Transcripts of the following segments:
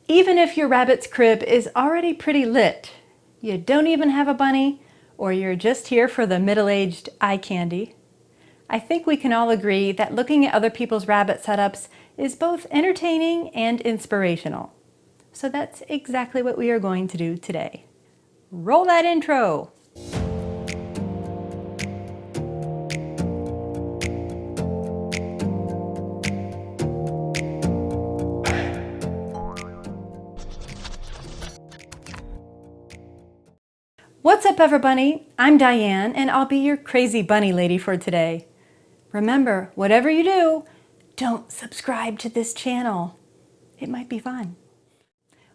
Even if your rabbit's crib is already pretty lit, you don't even have a bunny, or you're just here for the middle-aged eye candy, I think we can all agree that looking at other people's rabbit setups is both entertaining and inspirational. So that's exactly what we are going to do today. Roll that intro! What's up, everybody? I'm Diane, and I'll be your crazy bunny lady for today. Remember, whatever you do, don't subscribe to this channel. It might be fun.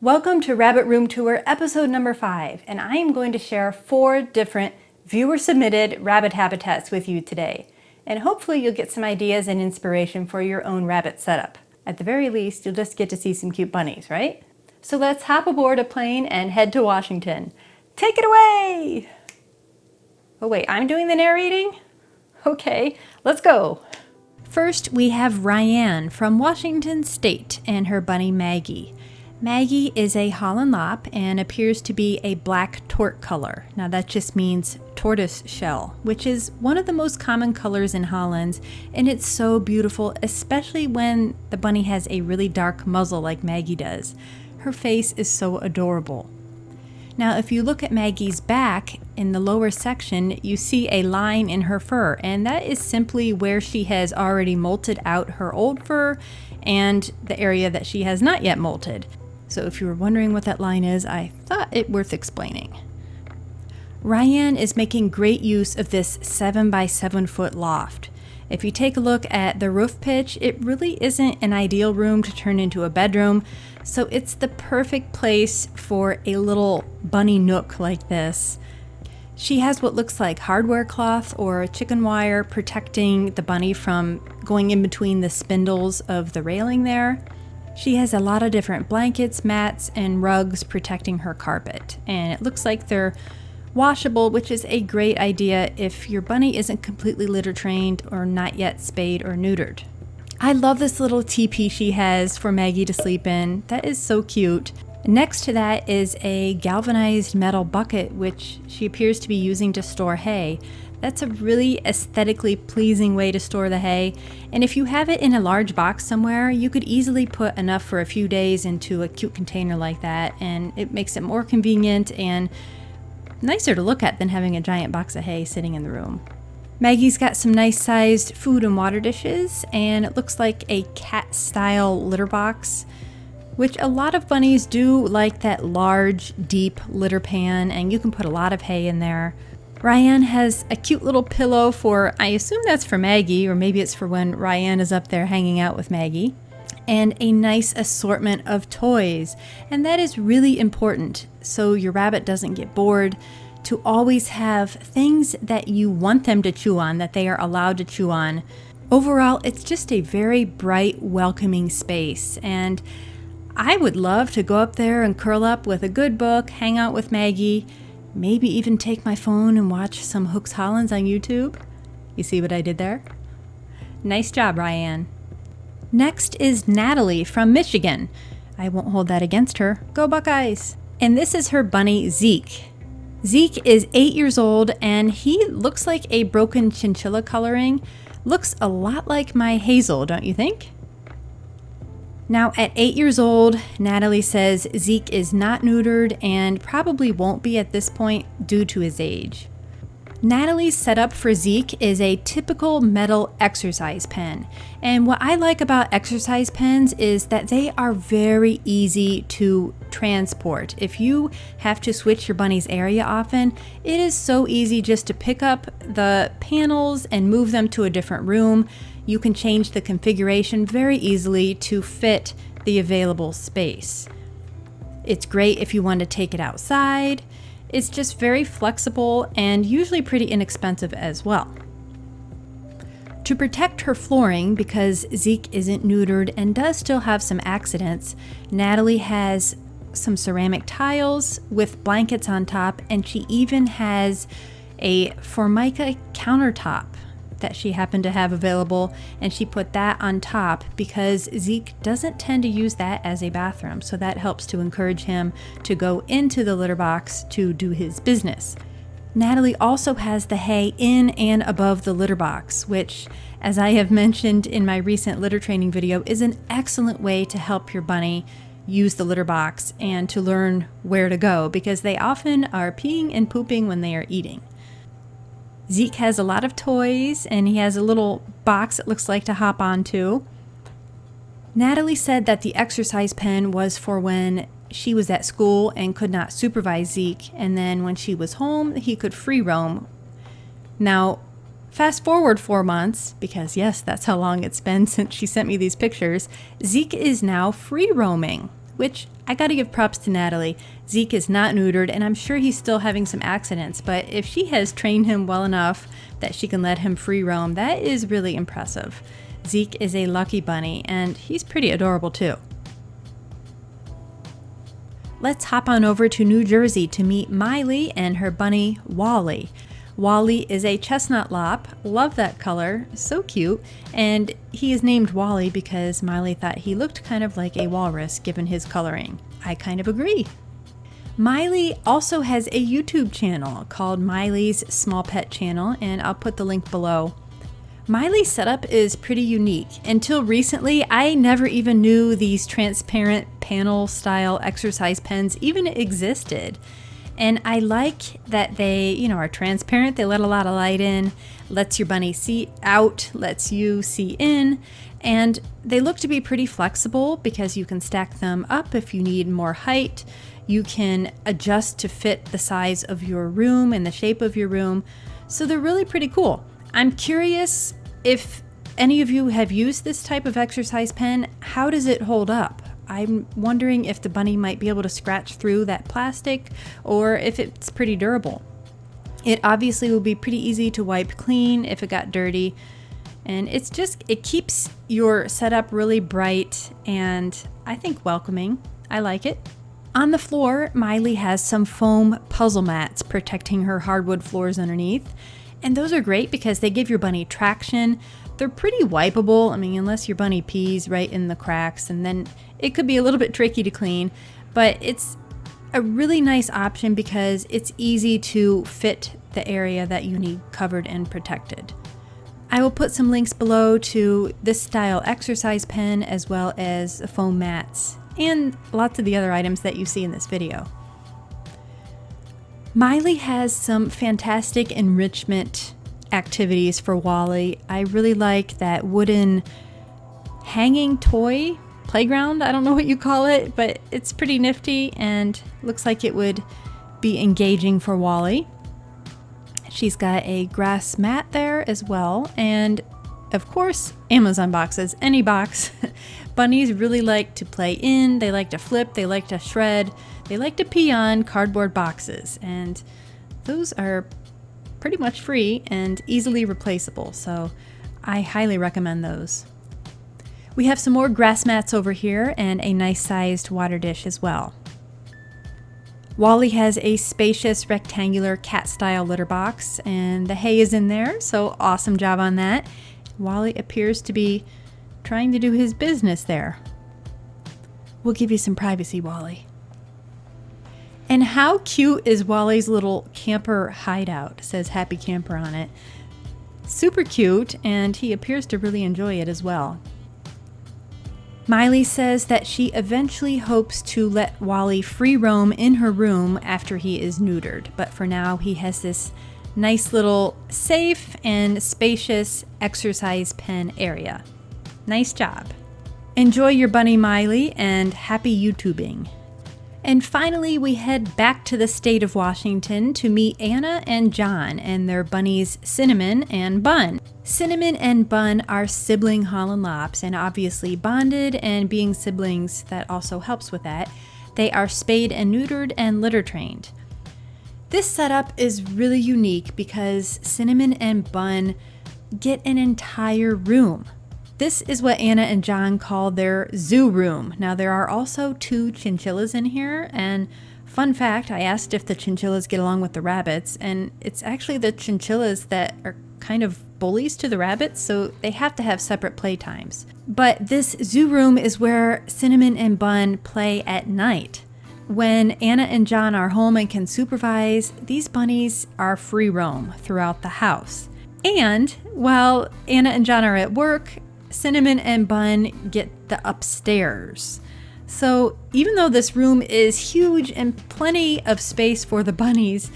Welcome to Rabbit Room Tour episode number 5, and I am going to share 4 different viewer-submitted rabbit habitats with you today. And hopefully you'll get some ideas and inspiration for your own rabbit setup. At the very least, you'll just get to see some cute bunnies, right? So let's hop aboard a plane and head to Washington. Take it away! Oh wait, I'm doing the narrating? Okay, let's go. First, we have Ryan from Washington State and her bunny Maggie. Maggie is a Holland Lop and appears to be a black tort color. Now that just means tortoise shell, which is one of the most common colors in Hollands, and it's so beautiful, especially when the bunny has a really dark muzzle like Maggie does. Her face is so adorable. Now, if you look at Maggie's back, in the lower section, you see a line in her fur, and that is simply where she has already molted out her old fur and the area that she has not yet molted. So if you were wondering what that line is, I thought it worth explaining. Ryan is making great use of this 7 by 7 foot loft. If you take a look at the roof pitch, it really isn't an ideal room to turn into a bedroom, so it's the perfect place for a little bunny nook like this. She has what looks like hardware cloth or chicken wire protecting the bunny from going in between the spindles of the railing there. She has a lot of different blankets, mats, and rugs protecting her carpet, and it looks like they're washable, which is a great idea if your bunny isn't completely litter trained or not yet spayed or neutered. I love this little teepee she has for Maggie to sleep in. That is so cute. Next to that is a galvanized metal bucket, which she appears to be using to store hay. That's a really aesthetically pleasing way to store the hay, and if you have it in a large box somewhere, you could easily put enough for a few days into a cute container like that, and it makes it more convenient and nicer to look at than having a giant box of hay sitting in the room. Maggie's got some nice sized food and water dishes, and it looks like a cat style litter box, which a lot of bunnies do like that large, deep litter pan, and you can put a lot of hay in there. Ryan has a cute little pillow for, I assume that's for Maggie, or maybe it's for when Ryan is up there hanging out with Maggie, and a nice assortment of toys, and that is really important so your rabbit doesn't get bored, to always have things that you want them to chew on, that they are allowed to chew on. Overall, it's just a very bright, welcoming space, and I would love to go up there and curl up with a good book, hang out with Maggie, maybe even take my phone and watch some Hollands on YouTube. You see what I did there? Nice job, Ryan. Next is Natalie from Michigan. I won't hold that against her. Go Buckeyes! And this is her bunny, Zeke. Zeke is 8 years old, and he looks like a broken chinchilla coloring. Looks a lot like my Hazel, don't you think? Now, at 8 years old, Natalie says Zeke is not neutered and probably won't be at this point due to his age. Natalie's setup for Zeke is a typical metal exercise pen. And what I like about exercise pens is that they are very easy to transport. If you have to switch your bunny's area often, it is so easy just to pick up the panels and move them to a different room. You can change the configuration very easily to fit the available space. It's great if you want to take it outside. It's just very flexible and usually pretty inexpensive as well. To protect her flooring, because Zeke isn't neutered and does still have some accidents, Natalie has some ceramic tiles with blankets on top, and she even has a Formica countertop. that she happened to have available, and she put that on top because Zeke doesn't tend to use that as a bathroom, so that helps to encourage him to go into the litter box to do his business. Natalie also has the hay in and above the litter box, which, as I have mentioned in my recent litter training video, is an excellent way to help your bunny use the litter box and to learn where to go, because they often are peeing and pooping when they are eating. Zeke has a lot of toys, and he has a little box it looks like to hop onto. Natalie said that the exercise pen was for when she was at school and could not supervise Zeke, and then when she was home, he could free roam. Now, fast forward 4 months, because yes, that's how long it's been since she sent me these pictures, Zeke is now free roaming, which I gotta give props to Natalie. Zeke is not neutered, and I'm sure he's still having some accidents, but if she has trained him well enough that she can let him free roam, that is really impressive. Zeke is a lucky bunny, and he's pretty adorable too. Let's hop on over to New Jersey to meet Mylie and her bunny, Wally. Wally is a chestnut lop. Love that color, so cute. And he is named Wally because Mylie thought he looked kind of like a walrus given his coloring. I kind of agree. Mylie also has a YouTube channel called MYLIE'S Small Pet Channel, and I'll put the link below. Mylie's setup is pretty unique. Until recently, I never even knew these transparent panel style exercise pens even existed. And I like that they, are transparent. They let a lot of light in, lets your bunny see out, lets you see in, and they look to be pretty flexible because you can stack them up if you need more height. You can adjust to fit the size of your room and the shape of your room. So they're really pretty cool. I'm curious if any of you have used this type of exercise pen. How does it hold up? I'm wondering if the bunny might be able to scratch through that plastic or if it's pretty durable. It obviously will be pretty easy to wipe clean if it got dirty. And it keeps your setup really bright and I think welcoming. I like it. On the floor, Mylie has some foam puzzle mats protecting her hardwood floors underneath. And those are great because they give your bunny traction. They're pretty wipeable. I mean, unless your bunny pees right in the cracks, and then it could be a little bit tricky to clean, but it's a really nice option because it's easy to fit the area that you need covered and protected. I will put some links below to this style exercise pen as well as foam mats and lots of the other items that you see in this video. Mylie has some fantastic enrichment activities for Wally. I really like that wooden hanging toy playground. I don't know what you call it, but it's pretty nifty and looks like it would be engaging for Wally. She's got a grass mat there as well, and of course, Amazon boxes, any box. Bunnies really like to play in, they like to flip, they like to shred, they like to pee on cardboard boxes, and those are pretty much free and easily replaceable, so I highly recommend those. We have some more grass mats over here and a nice sized water dish as well. Wally has a spacious rectangular cat style litter box and the hay is in there, so awesome job on that. Wally appears to be trying to do his business there. We'll give you some privacy, Wally. And how cute is Wally's little camper hideout? It says Happy Camper on it. Super cute, and he appears to really enjoy it as well. Mylie says that she eventually hopes to let Wally free roam in her room after he is neutered, but for now he has this nice little safe and spacious exercise pen area. Nice job. Enjoy your bunny, Mylie, and happy YouTubing. And finally, we head back to the state of Washington to meet Anna and John and their bunnies Cinnamon and Bun. Cinnamon and Bun are sibling Holland Lops and obviously bonded, and being siblings, that also helps with that. They are spayed and neutered and litter trained. This setup is really unique because Cinnamon and Bun get an entire room. This is what Anna and John call their zoo room. Now there are also 2 chinchillas in here, and fun fact, I asked if the chinchillas get along with the rabbits, and it's actually the chinchillas that are kind of bullies to the rabbits, so they have to have separate playtimes. But this zoo room is where Cinnamon and Bun play at night. When Anna and John are home and can supervise, these bunnies are free roam throughout the house. And while Anna and John are at work, Cinnamon and Bun get the upstairs. So even though this room is huge and plenty of space for the bunnies,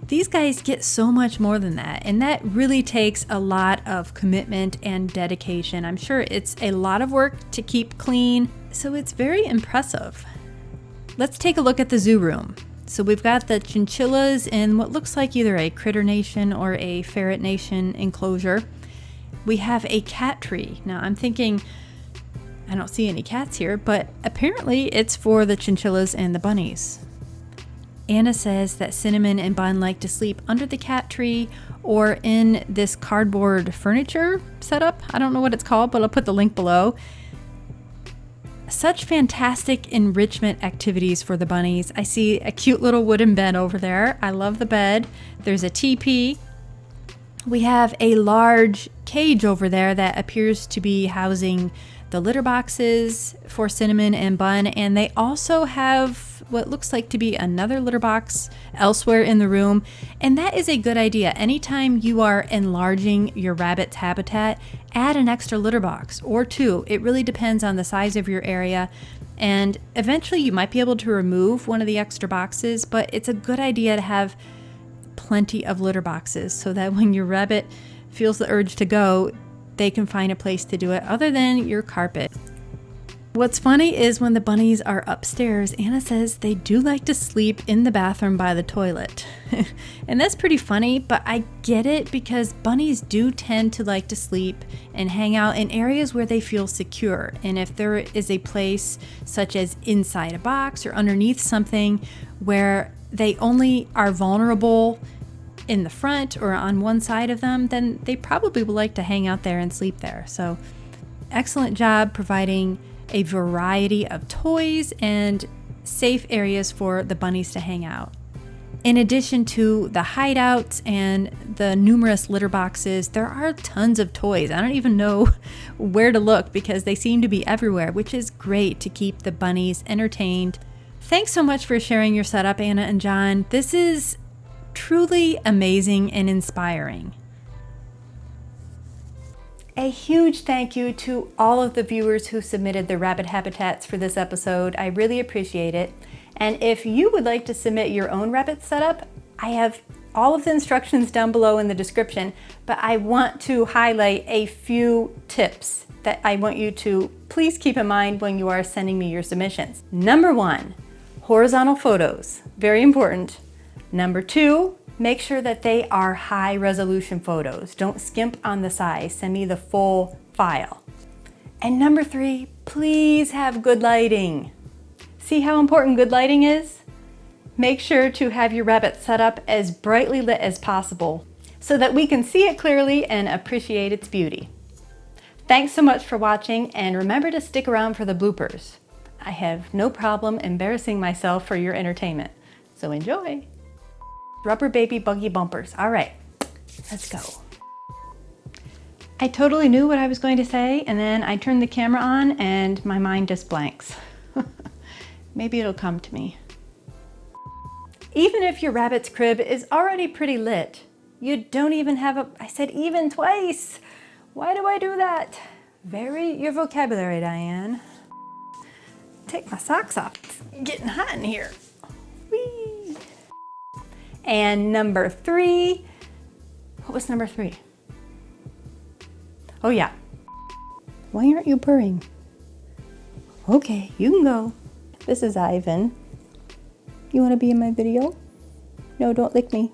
these guys get so much more than that. And that really takes a lot of commitment and dedication. I'm sure it's a lot of work to keep clean, so it's very impressive. Let's take a look at the zoo room. So we've got the chinchillas in what looks like either a Critter Nation or a Ferret Nation enclosure. We have a cat tree. Now I'm thinking, I don't see any cats here, but apparently it's for the chinchillas and the bunnies. Anna says that Cinnamon and Bun like to sleep under the cat tree or in this cardboard furniture setup. I don't know what it's called, but I'll put the link below. Such fantastic enrichment activities for the bunnies. I see a cute little wooden bed over there. I love the bed. There's a teepee. We have a large cage over there that appears to be housing the litter boxes for Cinnamon and Bun, and they also have what looks like to be another litter box elsewhere in the room, and that is a good idea. Anytime you are enlarging your rabbit's habitat, add an extra litter box or two. It really depends on the size of your area, and eventually you might be able to remove one of the extra boxes, but it's a good idea to have plenty of litter boxes so that when your rabbit feels the urge to go, they can find a place to do it other than your carpet. What's funny is when the bunnies are upstairs, Anna says they do like to sleep in the bathroom by the toilet. And that's pretty funny, but I get it because bunnies do tend to like to sleep and hang out in areas where they feel secure. And if there is a place such as inside a box or underneath something where they only are vulnerable in the front or on one side of them, then they probably will like to hang out there and sleep there. So excellent job providing a variety of toys and safe areas for the bunnies to hang out. In addition to the hideouts and the numerous litter boxes, there are tons of toys. I don't even know where to look because they seem to be everywhere, which is great to keep the bunnies entertained. Thanks so much for sharing your setup, Anna and John. This is truly amazing and inspiring. A huge thank you to all of the viewers who submitted their rabbit habitats for this episode. I really appreciate it. And if you would like to submit your own rabbit setup, I have all of the instructions down below in the description, but I want to highlight a few tips that I want you to please keep in mind when you are sending me your submissions. Number 1, horizontal photos, very important. Number 2, make sure that they are high resolution photos. Don't skimp on the size. Send me the full file. And number 3, please have good lighting. See how important good lighting is? Make sure to have your rabbit set up as brightly lit as possible so that we can see it clearly and appreciate its beauty. Thanks so much for watching, and remember to stick around for the bloopers. I have no problem embarrassing myself for your entertainment, so enjoy. Rubber baby buggy bumpers. All right, let's go. I totally knew what I was going to say, and then I turned the camera on and my mind just blanks. Maybe it'll come to me. Even if your rabbit's crib is already pretty lit, you don't even have a, I said even twice. Why do I do that? Vary your vocabulary, Diane. Take my socks off. It's getting hot in here. Whee! And number 3, what was number 3? Oh yeah. Why aren't you purring? Okay, you can go. This is Ivan. You want to be in my video? No, don't lick me.